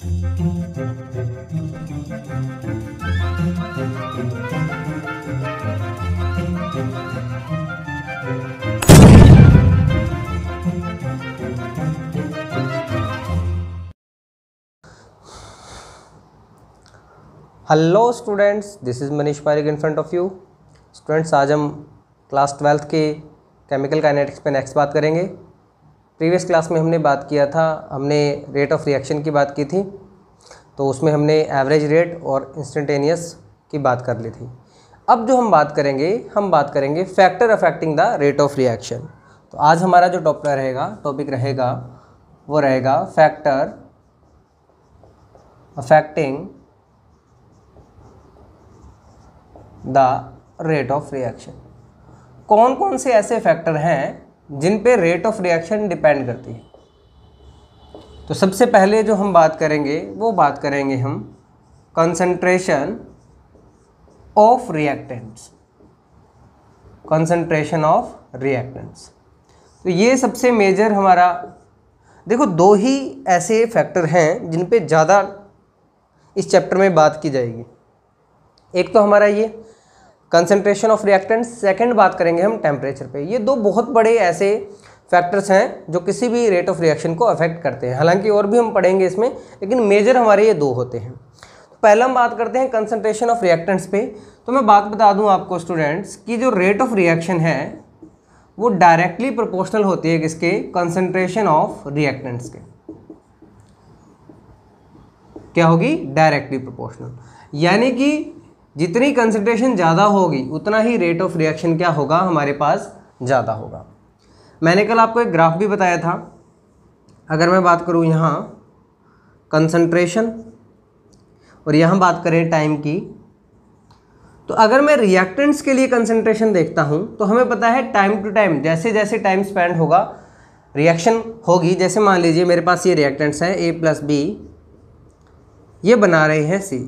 Hello students, this is Manish Pareek in front of you. Students, आज हम class 12th के chemical kinetics पे next बात करेंगे। प्रीवियस क्लास में हमने बात किया था, हमने रेट ऑफ रिएक्शन की बात की थी, तो उसमें हमने एवरेज रेट और इंस्टेंटेनियस की बात कर ली थी। अब जो हम बात करेंगे factor affecting the rate of reaction. तो आज हमारा जो टॉपिक रहेगा वो रहेगा factor affecting the rate of reaction. कौन कौन से ऐसे फैक्टर हैं जिन पे रेट ऑफ रिएक्शन डिपेंड करती है। तो सबसे पहले जो हम बात करेंगे वो बात करेंगे हम concentration of reactants. Concentration of reactants, तो ये सबसे मेजर हमारा, देखो दो ही ऐसे फैक्टर हैं जिन पे ज़्यादा इस चैप्टर में बात की जाएगी। एक तो हमारा ये कंसंट्रेशन ऑफ रिएक्टेंट्स, सेकंड बात करेंगे हम टेम्परेचर पे। ये दो बहुत बड़े ऐसे फैक्टर्स हैं जो किसी भी रेट ऑफ रिएक्शन को अफेक्ट करते हैं। हालांकि और भी हम पढ़ेंगे इसमें, लेकिन मेजर हमारे ये दो होते हैं। तो पहला हम बात करते हैं कंसंट्रेशन ऑफ रिएक्टेंट्स पे। तो मैं बात बता दूं आपको स्टूडेंट्स कि जो रेट ऑफ रिएक्शन है वो डायरेक्टली प्रोपोर्शनल होती है किसके? कंसंट्रेशन ऑफ रिएक्टेंट्स के। क्या होगी? डायरेक्टली प्रोपोर्शनल, यानी कि जितनी कंसंट्रेशन ज़्यादा होगी उतना ही रेट ऑफ रिएक्शन क्या होगा? हमारे पास ज़्यादा होगा। मैंने कल आपको एक ग्राफ भी बताया था। अगर मैं बात करूँ यहाँ कंसंट्रेशन और यहाँ बात करें टाइम की, तो अगर मैं रिएक्टेंट्स के लिए कंसंट्रेशन देखता हूँ तो हमें पता है टाइम टू टाइम, जैसे जैसे टाइम स्पेंड होगा रिएक्शन होगी। जैसे मान लीजिए मेरे पास ये रिएक्टेंट्स हैं A+B, ये बना रहे हैं C।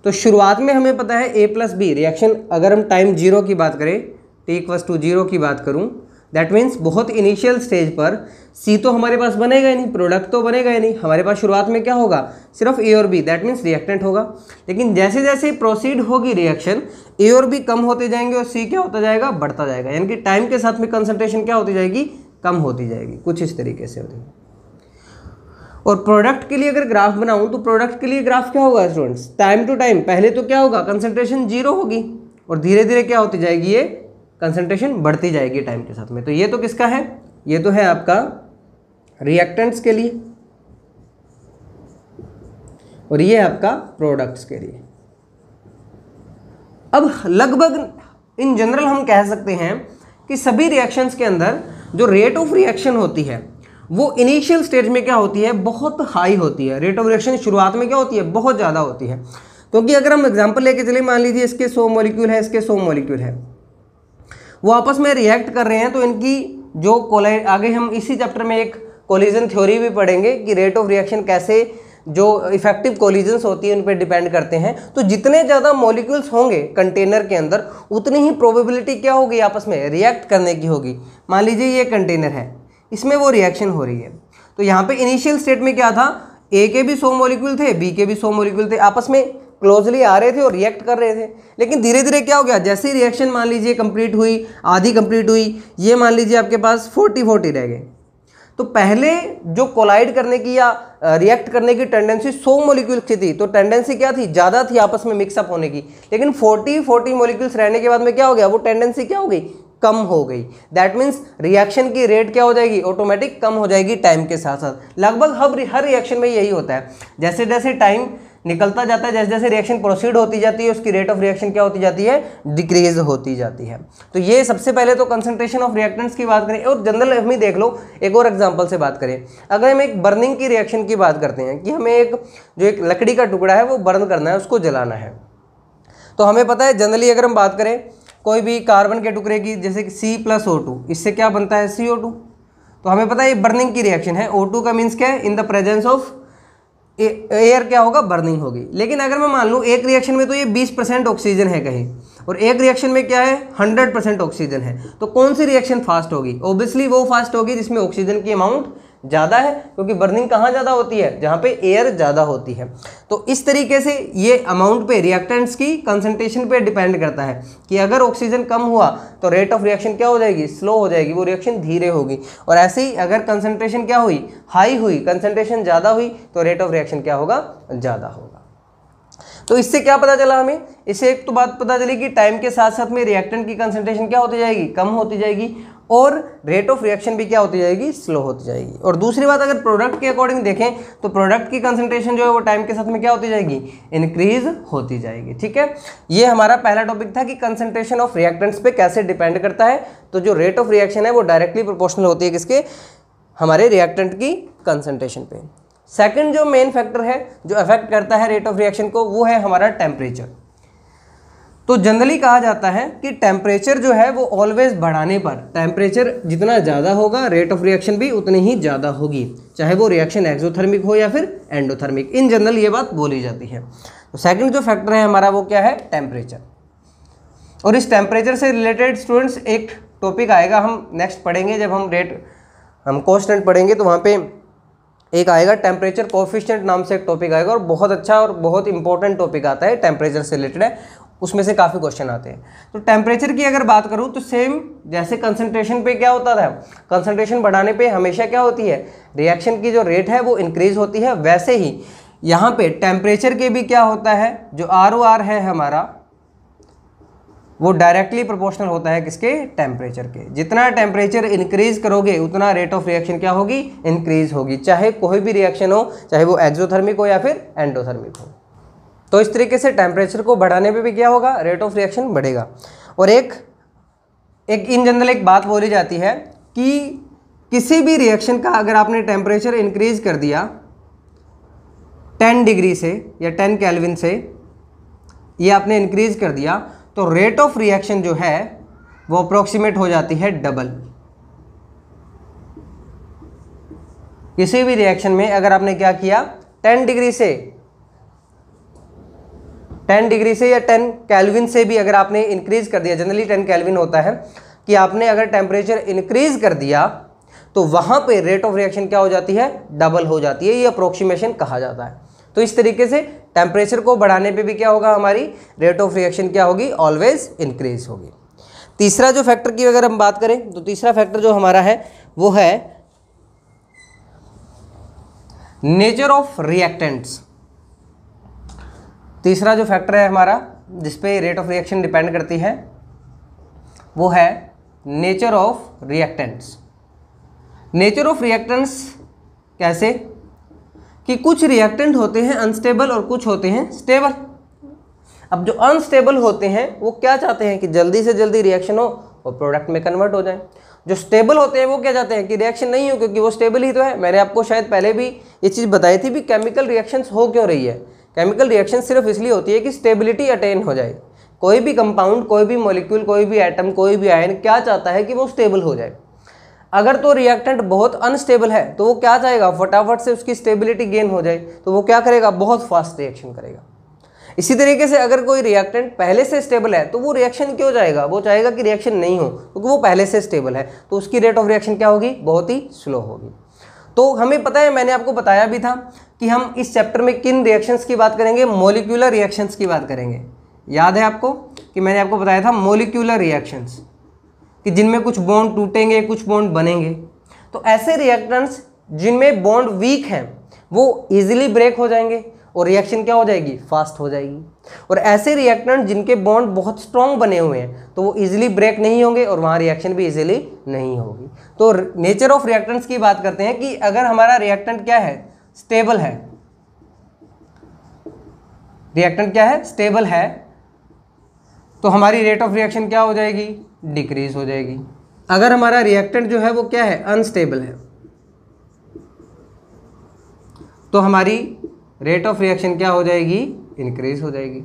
तो शुरुआत में हमें पता है A+B रिएक्शन, अगर हम टाइम 0 की बात करें, t=0 की बात करूं, दैट मीन्स बहुत इनिशियल स्टेज पर C तो हमारे पास बनेगा ही नहीं, प्रोडक्ट तो बनेगा ही नहीं। हमारे पास शुरुआत में क्या होगा? सिर्फ A और B, दैट मीन्स रिएक्टेंट होगा। लेकिन जैसे जैसे प्रोसीड होगी रिएक्शन, A और B कम होते जाएंगे और C क्या होता जाएगा? बढ़ता जाएगा। यानी कि टाइम के साथ में कंसंट्रेशन क्या होती जाएगी? कम होती जाएगी। कुछ इस तरीके से होती है। और प्रोडक्ट के लिए अगर ग्राफ बनाऊं तो प्रोडक्ट के लिए ग्राफ क्या होगा स्टूडेंट्स? टाइम टू टाइम पहले तो क्या होगा? कंसंट्रेशन 0 होगी और धीरे धीरे क्या होती जाएगी? ये कंसंट्रेशन बढ़ती जाएगी टाइम के साथ में। तो ये तो किसका है? ये तो है आपका रिएक्टेंट्स के लिए, और ये आपका प्रोडक्ट्स के लिए। अब लगभग इन जनरल हम कह सकते हैं कि सभी रिएक्शंस के अंदर जो रेट ऑफ रिएक्शन होती है वो इनिशियल स्टेज में क्या होती है? बहुत हाई होती है। रेट ऑफ रिएक्शन शुरुआत में क्या होती है? बहुत ज़्यादा होती है। क्योंकि अगर हम एग्जांपल लेके चले, मान लीजिए इसके 100 मॉलिक्यूल है, इसके 100 मॉलिक्यूल है, वो आपस में रिएक्ट कर रहे हैं, तो इनकी जो कोलाइड, आगे हम इसी चैप्टर में एक कोलिजन थ्योरी भी पढ़ेंगे कि रेट ऑफ रिएक्शन कैसे जो इफेक्टिव कोलिजन्स होती है उन पर डिपेंड करते हैं। तो जितने ज़्यादा मॉलिक्यूल्स होंगे कंटेनर के अंदर, उतनी ही प्रोबेबिलिटी क्या होगी? आपस में रिएक्ट करने की होगी। मान लीजिए ये कंटेनर है, इसमें वो रिएक्शन हो रही है। तो यहाँ पे इनिशियल स्टेट में क्या था? A के भी 100 मॉलिक्यूल थे, B के भी 100 मॉलिक्यूल थे, आपस में क्लोजली आ रहे थे और रिएक्ट कर रहे थे। लेकिन धीरे धीरे क्या हो गया? जैसे ही रिएक्शन मान लीजिए कंप्लीट हुई, आधी कंप्लीट हुई, ये मान लीजिए आपके पास 40-40 रह गए। तो पहले जो कोलाइड करने की या रिएक्ट करने की टेंडेंसी 100 मॉलिक्यूल्स की थी, तो टेंडेंसी क्या थी? ज़्यादा थी आपस में मिक्सअप होने की। लेकिन 40 मॉलिक्यूल्स रहने के बाद में क्या हो गया? वो टेंडेंसी क्या हो गई? कम हो गई। दैट मीन्स रिएक्शन की रेट क्या हो जाएगी? ऑटोमेटिक कम हो जाएगी टाइम के साथ साथ। लगभग हर रिएक्शन में यही होता है। जैसे जैसे टाइम निकलता जाता है, जैसे जैसे रिएक्शन प्रोसीड होती जाती है, उसकी रेट ऑफ रिएक्शन क्या होती जाती है? डिक्रीज होती जाती है। तो ये सबसे पहले तो कंसंट्रेशन ऑफ रिएक्टेंट्स की बात करें। और जनरल हम ही देख लो, एक और एग्जांपल से बात करें। अगर हम एक बर्निंग की रिएक्शन की बात करते हैं कि हमें एक लकड़ी का टुकड़ा है वो बर्न करना है, उसको जलाना है, तो हमें पता है जनरली अगर हम बात करें कोई भी कार्बन के टुकड़े की, जैसे कि C+O2, इससे क्या बनता है? CO2। तो हमें पता है ये बर्निंग की रिएक्शन है। O2 का मीन्स क्या है? In the presence of air क्या होगा? बर्निंग होगी। लेकिन अगर मैं मान लूँ एक रिएक्शन में तो ये 20% ऑक्सीजन है कहीं, और एक रिएक्शन में क्या है? 100% ऑक्सीजन है, तो कौन सी रिएक्शन फास्ट होगी? ऑब्वियसली वो फास्ट होगी जिसमें ऑक्सीजन की अमाउंट ज़्यादा है, क्योंकि बर्निंग कहाँ ज़्यादा होती है, जहाँ पे एयर ज़्यादा होती है। तो इस तरीके से ये अमाउंट पे, रिएक्टेंट्स की कंसंट्रेशन पे डिपेंड करता है कि अगर ऑक्सीजन कम हुआ तो रेट ऑफ रिएक्शन क्या हो जाएगी, स्लो हो जाएगी, वो रिएक्शन धीरे होगी। और ऐसे ही अगर कंसंट्रेशन क्या हुई, हाई हुई, कंसंट्रेशन ज़्यादा हुई, तो रेट ऑफ रिएक्शन क्या होगा, ज़्यादा होगा। तो इससे क्या पता चला हमें, इससे एक तो बात पता चली कि टाइम के साथ साथ में रिएक्टेंट की कंसंट्रेशन क्या होती जाएगी, कम होती जाएगी, और रेट ऑफ रिएक्शन भी क्या होती जाएगी, स्लो होती जाएगी। और दूसरी बात, अगर प्रोडक्ट के अकॉर्डिंग देखें तो प्रोडक्ट की कंसंट्रेशन जो है वो टाइम के साथ में क्या होती जाएगी, इंक्रीज होती जाएगी। ठीक है, ये हमारा पहला टॉपिक था कि कंसंट्रेशन ऑफ रिएक्टेंट्स पे कैसे डिपेंड करता है। तो जो रेट ऑफ रिएक्शन है वो डायरेक्टली प्रोपोर्शनल होती है किसके, हमारे रिएक्टेंट की कंसंट्रेशन पे। सेकंड जो मेन फैक्टर है जो अफेक्ट करता है रेट ऑफ रिएक्शन को, वो है हमारा टेम्परेचर। तो जनरली कहा जाता है कि टेम्परेचर जो है वो ऑलवेज बढ़ाने पर, टेम्परेचर जितना ज़्यादा होगा रेट ऑफ रिएक्शन भी उतनी ही ज़्यादा होगी, चाहे वो रिएक्शन एक्सोथर्मिक हो या फिर एंडोथर्मिक। इन जनरल ये बात बोली जाती है। तो सेकंड जो फैक्टर है हमारा वो क्या है, टेम्परेचर। और इस टेम्परेचर से रिलेटेड स्टूडेंट्स एक टॉपिक आएगा, हम नेक्स्ट पढ़ेंगे जब हम कांस्टेंट पढ़ेंगे, तो वहाँ पे एक आएगा टेम्परेचर कोएफिशिएंट नाम से एक टॉपिक आएगा, और बहुत अच्छा और बहुत इंपॉर्टेंट टॉपिक आता है, टेम्परेचर से रिलेटेड है, उसमें से काफ़ी क्वेश्चन आते हैं। तो टेम्परेचर की अगर बात करूँ तो सेम जैसे कंसंट्रेशन पे क्या होता था, कंसंट्रेशन बढ़ाने पे हमेशा क्या होती है, रिएक्शन की जो रेट है वो इंक्रीज होती है, वैसे ही यहाँ पे टेम्परेचर के भी क्या होता है, जो ROR है हमारा वो डायरेक्टली प्रोपोर्शनल होता है किसके, टेम्परेचर के। जितना टेम्परेचर इंक्रीज करोगे उतना रेट ऑफ रिएक्शन क्या होगी, इंक्रीज होगी, चाहे कोई भी रिएक्शन हो, चाहे वो एक्सोथर्मिक हो या फिर एंडोथर्मिक हो। तो इस तरीके से टेम्परेचर को बढ़ाने पे भी क्या होगा, रेट ऑफ रिएक्शन बढ़ेगा। और एक इन जनरल एक बात बोली जाती है कि किसी भी रिएक्शन का अगर आपने टेम्परेचर इंक्रीज कर दिया 10 डिग्री से या 10 केल्विन से, ये आपने इंक्रीज कर दिया, तो रेट ऑफ रिएक्शन जो है वो अप्रोक्सीमेट हो जाती है डबल। किसी भी रिएक्शन में अगर आपने क्या किया, 10 डिग्री से या 10 केल्विन से भी अगर आपने इंक्रीज कर दिया, जनरली 10 केल्विन होता है, कि आपने अगर टेम्परेचर इंक्रीज कर दिया तो वहां पे रेट ऑफ रिएक्शन क्या हो जाती है, डबल हो जाती है। ये अप्रोक्सीमेशन कहा जाता है। तो इस तरीके से टेम्परेचर को बढ़ाने पे भी क्या होगा, हमारी रेट ऑफ रिएक्शन क्या होगी, ऑलवेज इंक्रीज होगी। तीसरा जो फैक्टर की अगर हम बात करें तो तीसरा फैक्टर जो हमारा है वो है नेचर ऑफ रिएक्टेंट्स। तीसरा जो फैक्टर है हमारा जिसपे रेट ऑफ रिएक्शन डिपेंड करती है वो है nature of reactants. Nature of reactants कैसे, कि कुछ रिएक्टेंट होते हैं अनस्टेबल और कुछ होते हैं स्टेबल। अब जो अनस्टेबल होते हैं वो क्या चाहते हैं कि जल्दी से जल्दी रिएक्शन हो और प्रोडक्ट में कन्वर्ट हो जाए। जो स्टेबल होते हैं वो क्या चाहते हैं कि रिएक्शन नहीं हो, क्योंकि वो स्टेबल ही तो है। मैंने आपको शायद पहले भी ये चीज़ बताई थी भी केमिकल रिएक्शंस हो क्यों रही है। केमिकल रिएक्शन सिर्फ इसलिए होती है कि स्टेबिलिटी अटेन हो जाए। कोई भी कंपाउंड, कोई भी मॉलिक्यूल, कोई भी एटम, कोई भी आयन क्या चाहता है कि वो स्टेबल हो जाए। अगर तो रिएक्टेंट बहुत अनस्टेबल है तो वो क्या चाहेगा, फटाफट से उसकी स्टेबिलिटी गेन हो जाए, तो वो क्या करेगा, बहुत फास्ट रिएक्शन करेगा। इसी तरीके से अगर कोई रिएक्टेंट पहले से स्टेबल है तो वो रिएक्शन क्यों जाएगा, वो चाहेगा कि रिएक्शन नहीं हो, क्योंकि वो पहले से स्टेबल है, तो उसकी रेट ऑफ रिएक्शन क्या होगी, बहुत ही स्लो होगी। तो हमें पता है, मैंने आपको बताया भी था कि हम इस चैप्टर में किन रिएक्शंस की बात करेंगे, मॉलिक्यूलर रिएक्शंस की बात करेंगे। याद है आपको कि मैंने आपको बताया था मॉलिक्यूलर रिएक्शंस, कि जिनमें कुछ बॉन्ड टूटेंगे, कुछ बॉन्ड बनेंगे। तो ऐसे रिएक्टेंट्स जिनमें बॉन्ड वीक हैं वो इजीली ब्रेक हो जाएंगे और रिएक्शन क्या हो जाएगी, फास्ट हो जाएगी। और ऐसे रिएक्टेंट जिनके बॉन्ड बहुत स्ट्रॉन्ग बने हुए हैं तो वो इजीली ब्रेक नहीं होंगे और वहाँ रिएक्शन भी इजीली नहीं होगी। तो नेचर ऑफ रिएक्टेंट्स की बात करते हैं कि अगर हमारा रिएक्टेंट क्या है, स्टेबल है, रिएक्टेंट क्या है, स्टेबल है, तो हमारी रेट ऑफ रिएक्शन क्या हो जाएगी, डिक्रीज हो जाएगी। अगर हमारा रिएक्टेंट जो है वो क्या है, अनस्टेबल है, तो हमारी रेट ऑफ रिएक्शन क्या हो जाएगी, इंक्रीज हो जाएगी।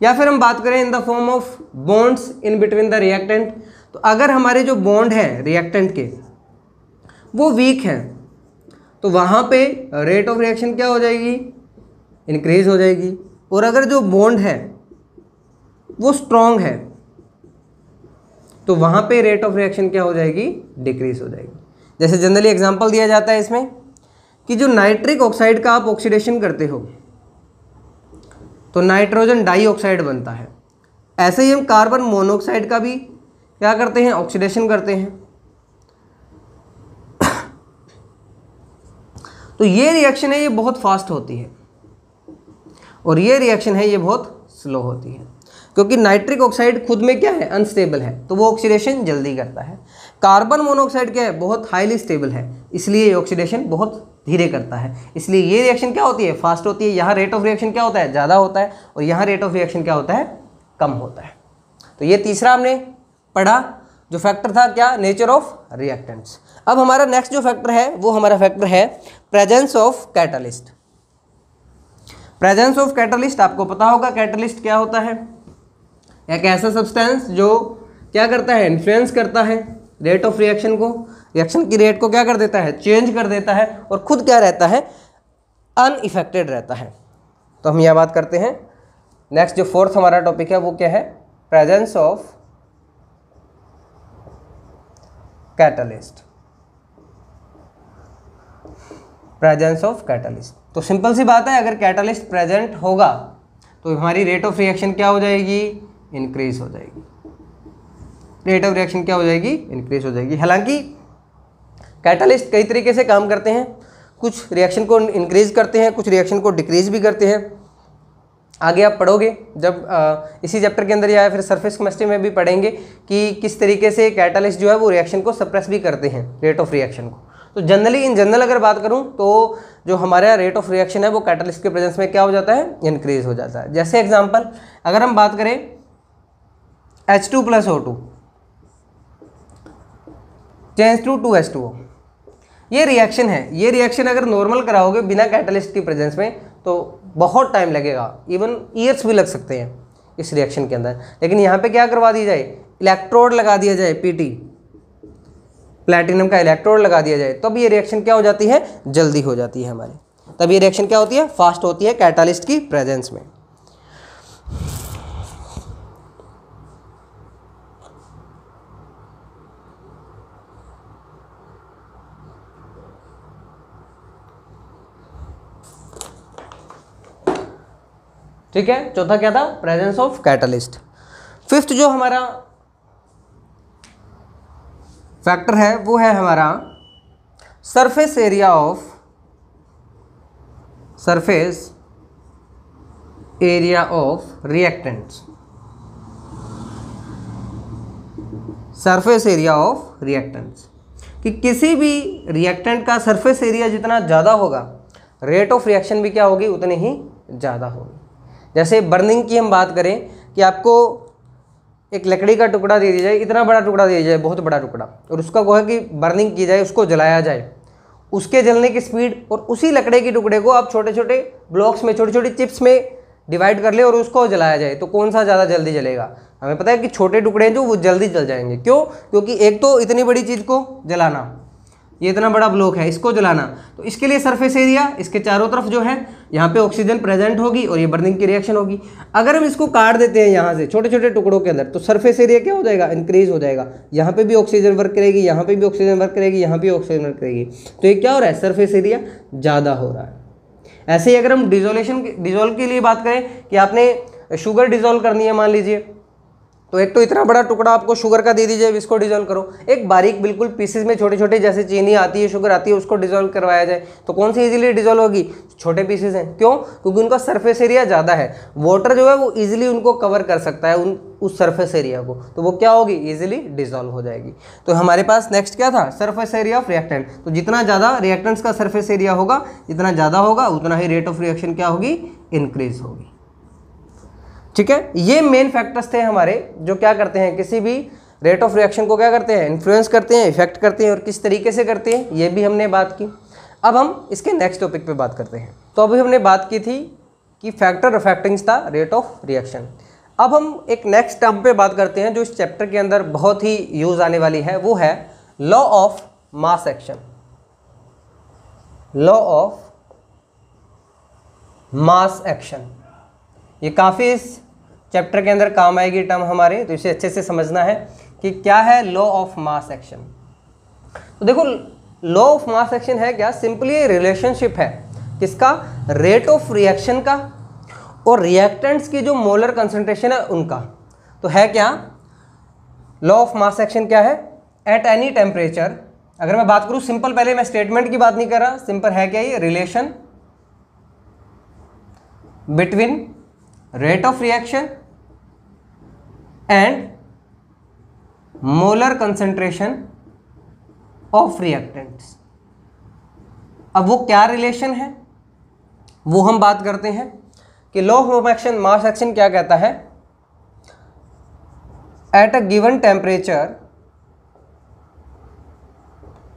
या फिर हम बात करें in the form of bonds in between the reactant, तो अगर हमारे जो बॉन्ड हैं रिएक्टेंट के वो वीक हैं तो वहाँ पे रेट ऑफ रिएक्शन क्या हो जाएगी, इंक्रीज हो जाएगी। और अगर जो बॉन्ड है वो स्ट्रॉन्ग है तो वहाँ पे रेट ऑफ रिएक्शन क्या हो जाएगी, डिक्रीज हो जाएगी। जैसे जनरली एग्जांपल दिया जाता है इसमें कि जो नाइट्रिक ऑक्साइड का आप ऑक्सीडेशन करते हो तो नाइट्रोजन डाइऑक्साइड बनता है। ऐसे ही हम कार्बन मोनोऑक्साइड का भी क्या करते हैं, ऑक्सीडेशन करते हैं। तो ये रिएक्शन है ये बहुत फास्ट होती है और ये रिएक्शन है ये बहुत स्लो होती है, क्योंकि नाइट्रिक ऑक्साइड खुद में क्या है, अनस्टेबल है, तो वो ऑक्सीडेशन जल्दी करता है। कार्बन मोनोऑक्साइड क्या है, बहुत हाईली स्टेबल है, इसलिए ये ऑक्सीडेशन बहुत धीरे करता है, इसलिए ये रिएक्शन क्या होती है, फास्ट होती है। यहाँ रेट ऑफ रिएक्शन क्या होता है, ज़्यादा होता है, और यहाँ रेट ऑफ रिएक्शन क्या होता है, कम होता है। तो ये तीसरा हमने पढ़ा जो फैक्टर था क्या, नेचर ऑफ रिएक्टेंट्स। अब हमारा नेक्स्ट जो फैक्टर है वो हमारा फैक्टर है presence of catalyst. Presence of catalyst, आपको पता होगा कैटलिस्ट क्या होता है, एक ऐसा सब्सटेंस जो क्या करता है, इन्फ्लुएंस करता है रेट ऑफ रिएक्शन को, रिएक्शन की रेट को क्या कर देता है, चेंज कर देता है, और खुद क्या रहता है, अनइफेक्टेड रहता है। तो हम यह बात करते हैं। नेक्स्ट जो फोर्थ हमारा टॉपिक है वो क्या है, presence of catalyst. Presence of catalyst, तो सिंपल सी बात है, अगर कैटलिस्ट प्रेजेंट होगा तो हमारी रेट ऑफ रिएक्शन क्या हो जाएगी, इंक्रीज हो जाएगी। रेट ऑफ रिएक्शन क्या हो जाएगी, इंक्रीज हो जाएगी। हालांकि कैटलिस्ट कई तरीके से काम करते हैं, कुछ रिएक्शन को इंक्रीज करते हैं, कुछ रिएक्शन को डिक्रीज भी करते हैं। आगे आप पढ़ोगे जब इसी चैप्टर के अंदर या फिर सरफेस केमिस्ट्री में भी पढ़ेंगे कि किस तरीके से कैटलिस्ट जो है वो रिएक्शन को सप्रेस भी करते हैं, रेट ऑफ रिएक्शन को। तो जनरली इन जनरल अगर बात करूं तो जो हमारा रेट ऑफ रिएक्शन है वो कैटलिस्ट के प्रेजेंस में क्या हो जाता है, इंक्रीज हो जाता है। जैसे एग्जांपल अगर हम बात करें H2 + O2 change to 2H2O, ये रिएक्शन है। ये रिएक्शन अगर नॉर्मल कराओगे बिना कैटलिस्ट की प्रेजेंस में तो बहुत टाइम लगेगा, इवन ईयर्स भी लग सकते हैं इस रिएक्शन के अंदर। लेकिन यहाँ पे क्या करवा दिया जाए, इलेक्ट्रोड लगा दिया जाए, Pt प्लैटिनम का इलेक्ट्रोड लगा दिया जाए, तब ये रिएक्शन क्या हो जाती है, जल्दी हो जाती है हमारी। तब ये रिएक्शन क्या होती है, फास्ट होती है कैटलिस्ट की प्रेजेंस में। ठीक है, चौथा क्या था, प्रेजेंस ऑफ कैटलिस्ट। फिफ्थ जो हमारा फैक्टर है वो है हमारा surface area of reactants. Surface area of reactants, कि किसी भी रिएक्टेंट का सरफेस एरिया जितना ज़्यादा होगा रेट ऑफ रिएक्शन भी क्या होगी, उतनी ही ज़्यादा होगी। जैसे बर्निंग की हम बात करें कि आपको एक लकड़ी का टुकड़ा दे दिया जाए, इतना बड़ा टुकड़ा दे दिया जाए, बहुत बड़ा टुकड़ा, और उसका को है कि बर्निंग की जाए, उसको जलाया जाए, उसके जलने की स्पीड, और उसी लकड़े के टुकड़े को आप छोटे छोटे ब्लॉक्स में, छोटी छोटी चिप्स में डिवाइड कर ले और उसको जलाया जाए, तो कौन सा ज़्यादा जल्दी जलेगा। हमें पता है कि छोटे टुकड़े हैं जो वो जल्दी जल जाएंगे। क्यों, क्योंकि एक तो इतनी बड़ी चीज़ को जलाना, ये इतना बड़ा ब्लॉक है, इसको जलाना, तो इसके लिए सरफेस एरिया, इसके चारों तरफ जो है यहाँ पे ऑक्सीजन प्रेजेंट होगी और ये बर्निंग की रिएक्शन होगी। अगर हम इसको काट देते हैं यहाँ से छोटे छोटे टुकड़ों के अंदर, तो सरफेस एरिया क्या हो जाएगा, इंक्रीज हो जाएगा। यहाँ पे भी ऑक्सीजन वर्क करेगी, यहाँ पे भी ऑक्सीजन वर्क करेगी, यहाँ पे ऑक्सीजन वर्क करेगी, तो ये क्या हो रहा है, सरफेस एरिया ज़्यादा हो रहा है। ऐसे ही अगर हम डिजोल्व के लिए बात करें कि आपने शुगर डिजोल्व करनी है मान लीजिए, तो एक तो इतना बड़ा टुकड़ा आपको शुगर का दे दीजिए, इसको डिजोल्व करो। एक बारीक बिल्कुल पीसेस में छोटे छोटे, जैसे चीनी आती है, शुगर आती है, उसको डिजोल्व करवाया जाए, तो कौन सी इजीली डिजोल्व होगी, छोटे पीसेस हैं। क्यों, क्योंकि उनका सरफेस एरिया ज़्यादा है। वाटर जो है वो इजीली उनको कवर कर सकता है उस सरफेस एरिया को, तो वो क्या होगी, इजीली डिजोल्व हो जाएगी। तो हमारे पास नेक्स्ट क्या था, सरफेस एरिया ऑफ रिएक्टेंट। तो जितना ज़्यादा रिएक्टेंट्स का सरफेस एरिया होगा, जितना ज़्यादा होगा उतना ही रेट ऑफ रिएक्शन क्या होगी, इंक्रीज होगी। ठीक है, ये मेन फैक्टर्स थे हमारे जो क्या करते हैं, किसी भी रेट ऑफ रिएक्शन को क्या करते हैं, इन्फ्लुएंस करते हैं, इफेक्ट करते हैं, और किस तरीके से करते हैं ये भी हमने बात की। अब हम इसके नेक्स्ट टॉपिक पे बात करते हैं। तो अभी हमने बात की थी कि factor affecting the rate of reaction. अब हम एक नेक्स्ट टर्म पे बात करते हैं जो इस चैप्टर के अंदर बहुत ही यूज आने वाली है, वो है law of mass action. Law of mass action, ये काफ़ी इस चैप्टर के अंदर काम आएगी टर्म हमारे, तो इसे अच्छे से समझना है कि क्या है लॉ ऑफ मास एक्शन। तो देखो लॉ ऑफ मास एक्शन है क्या, सिंपली रिलेशनशिप है किसका, रेट ऑफ रिएक्शन का और रिएक्टेंट्स की जो मोलर कंसंट्रेशन है उनका। तो है क्या, लॉ ऑफ मास एक्शन क्या है, एट एनी टेम्परेचर, अगर मैं बात करूं सिंपल, पहले मैं स्टेटमेंट की बात नहीं कर रहा, सिंपल है क्या ये, relation between rate of reaction and molar concentration of reactants. अब वो क्या रिलेशन है वो हम बात करते हैं कि law of action mass action क्या कहता है, at a given temperature,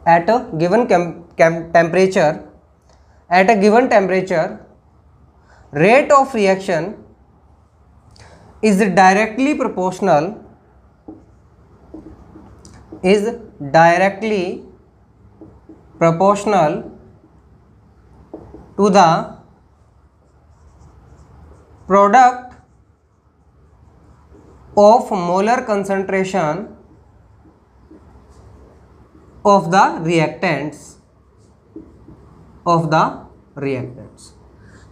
at a given temperature, at a given temperature, rate of reaction is directly proportional to the product of molar concentration of the reactants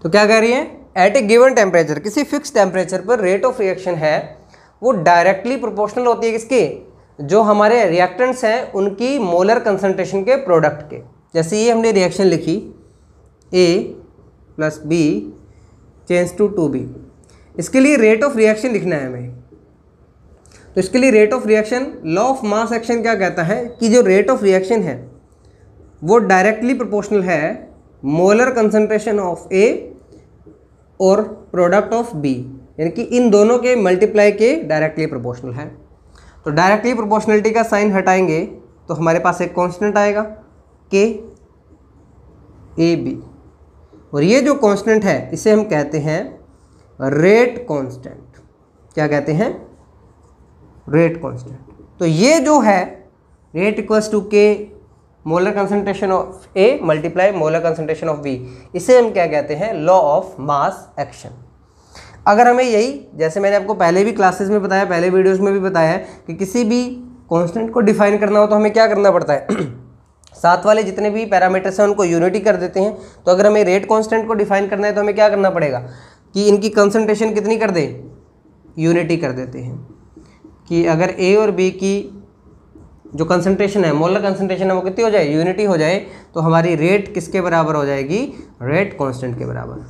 तो क्या कह रही है, eight ए given temperature, किसी fix temperature पर rate of reaction है वो directly proportional होती है किसके, जो हमारे रिएक्टेंट्स हैं उनकी मोलर कंसंट्रेशन के प्रोडक्ट के। जैसे ये हमने रिएक्शन लिखी A + B change to 2B, इसके लिए रेट ऑफ रिएक्शन लिखना है हमें। तो इसके लिए rate of reaction, law of mass action क्या कहता है कि जो रेट ऑफ रिएक्शन है वो डायरेक्टली प्रोपोर्शनल है मोलर कंसंट्रेशन ऑफ A और प्रोडक्ट ऑफ B, यानी कि इन दोनों के मल्टीप्लाई के डायरेक्टली प्रोपोर्शनल है। तो डायरेक्टली प्रोपोर्शनलिटी का साइन हटाएंगे तो हमारे पास एक कांस्टेंट आएगा KAB, और ये जो कांस्टेंट है इसे हम कहते हैं रेट कांस्टेंट। क्या कहते हैं, रेट कांस्टेंट। तो ये जो है rate equals to K molar concentration of A multiply molar concentration of B, इसे हम क्या कहते हैं, लॉ ऑफ मास एक्शन। अगर हमें यही, जैसे मैंने आपको पहले भी क्लासेस में बताया, पहले वीडियोस में भी बताया है कि किसी भी कांस्टेंट को डिफाइन करना हो तो हमें क्या करना पड़ता है साथ वाले जितने भी पैरामीटर्स हैं उनको यूनिटी कर देते हैं। तो अगर हमें रेट कांस्टेंट को डिफाइन करना है तो हमें क्या करना पड़ेगा कि इनकी कंसंट्रेशन कितनी कर दें, यूनिटी कर देते हैं। कि अगर A और B की जो कंसंट्रेशन है, मोलर कंसंट्रेशन है, वो कितनी हो जाए, यूनिटी हो जाए, तो हमारी रेट किसके बराबर हो जाएगी, रेट कांस्टेंट के बराबर।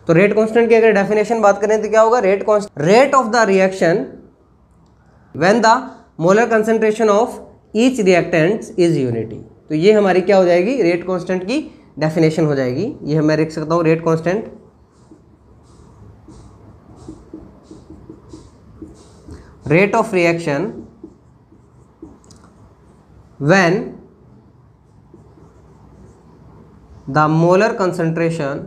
तो रेट कांस्टेंट की अगर डेफिनेशन बात करें तो क्या होगा, rate of the reaction when the molar concentration of each reactant is unity. तो ये हमारी क्या हो जाएगी, रेट कांस्टेंट की डेफिनेशन हो जाएगी। ये मैं लिख सकता हूँ, rate constant rate of reaction when the molar concentration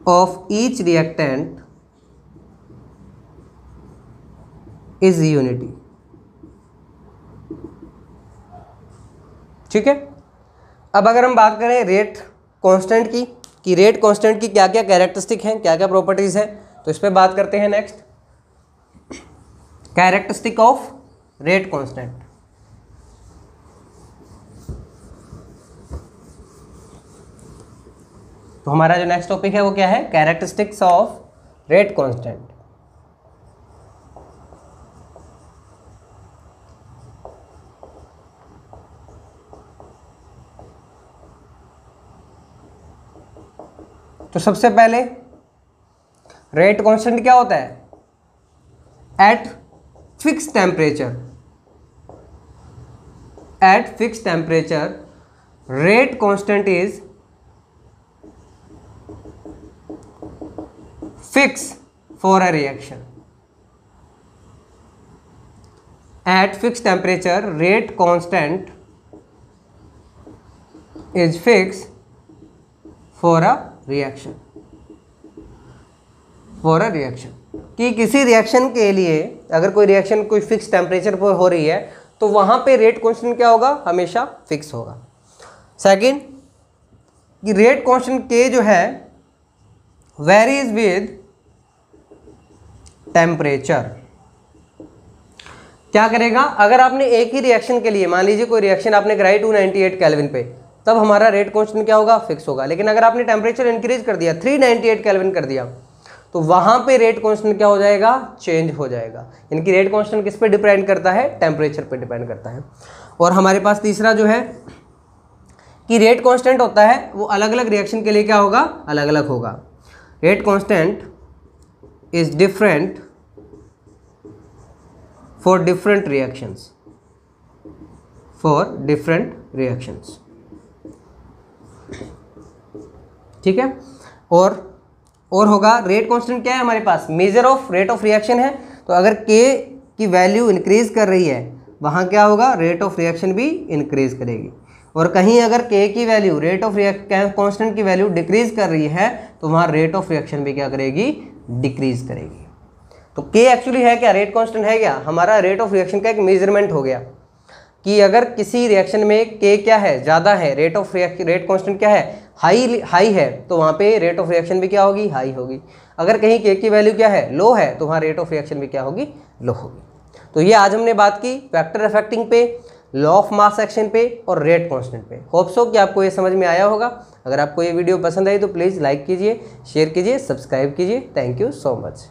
of each reactant is unity। ठीक है। अब अगर हम बात करें रेट कांस्टेंट की, कि रेट कांस्टेंट की क्या क्या कैरेक्टरिस्टिक हैं, क्या क्या प्रॉपर्टीज हैं, तो इस पे बात करते हैं। Next, characteristic of rate constant. तो हमारा जो नेक्स्ट टॉपिक है वो क्या है, कैरेक्टरिस्टिक्स ऑफ रेट कांस्टेंट। तो सबसे पहले रेट कांस्टेंट क्या होता है, eight fix temperature, eight fix temperature rate constant is fix for a reaction. Eight fix temperature rate constant is fix for a reaction, for a reaction, कि किसी reaction के लिए अगर कोई रिएक्शन कोई फिक्स टेम्परेचर पर हो रही है तो वहाँ पे रेट कांस्टेंट क्या होगा, हमेशा फिक्स होगा। सेकंड, कि रेट कांस्टेंट के जो है वेरीज विद टेम्परेचर, क्या करेगा, अगर आपने एक ही रिएक्शन के लिए, मान लीजिए कोई रिएक्शन आपने कराई 298 केल्विन पे, तब हमारा रेट कांस्टेंट क्या होगा, फिक्स होगा। लेकिन अगर आपने टेम्परेचर इंक्रीज कर दिया, 398 केल्विन कर दिया, तो वहां पे रेट कांस्टेंट क्या हो जाएगा, चेंज हो जाएगा। इनकी रेट कांस्टेंट किस पे डिपेंड करता है, टेम्परेचर पे डिपेंड करता है। और हमारे पास तीसरा जो है कि रेट कांस्टेंट होता है वो अलग अलग रिएक्शन के लिए क्या होगा, अलग अलग होगा। Rate constant is different for different reactions, for different reactions, ठीक है। और होगा रेट कांस्टेंट क्या है हमारे पास, measure of rate of reaction है। तो अगर K की वैल्यू इंक्रीज कर रही है, वहाँ क्या होगा, रेट ऑफ रिएक्शन भी इंक्रीज करेगी। और कहीं अगर K की वैल्यू, रेट ऑफ कांस्टेंट की वैल्यू डिक्रीज कर रही है, तो वहाँ रेट ऑफ रिएक्शन भी क्या करेगी, डिक्रीज करेगी। तो K एक्चुअली है क्या, रेट कांस्टेंट है क्या, हमारा रेट ऑफ रिएक्शन का एक मेजरमेंट हो गया कि अगर किसी रिएक्शन में K क्या है, ज़्यादा है, रेट कांस्टेंट क्या है, हाई है, तो वहाँ पे रेट ऑफ रिएक्शन भी क्या होगी, हाई होगी। अगर कहीं K की वैल्यू क्या है, लो है, तो वहाँ रेट ऑफ रिएक्शन भी क्या होगी, लो होगी। तो ये आज हमने बात की वेक्टर इफेक्टिंग पे, लॉ ऑफ मास एक्शन पे और रेट कांस्टेंट पे। होप सो कि आपको ये समझ में आया होगा। अगर आपको ये वीडियो पसंद आई तो प्लीज़ लाइक कीजिए, शेयर कीजिए, सब्सक्राइब कीजिए। Thank you so much.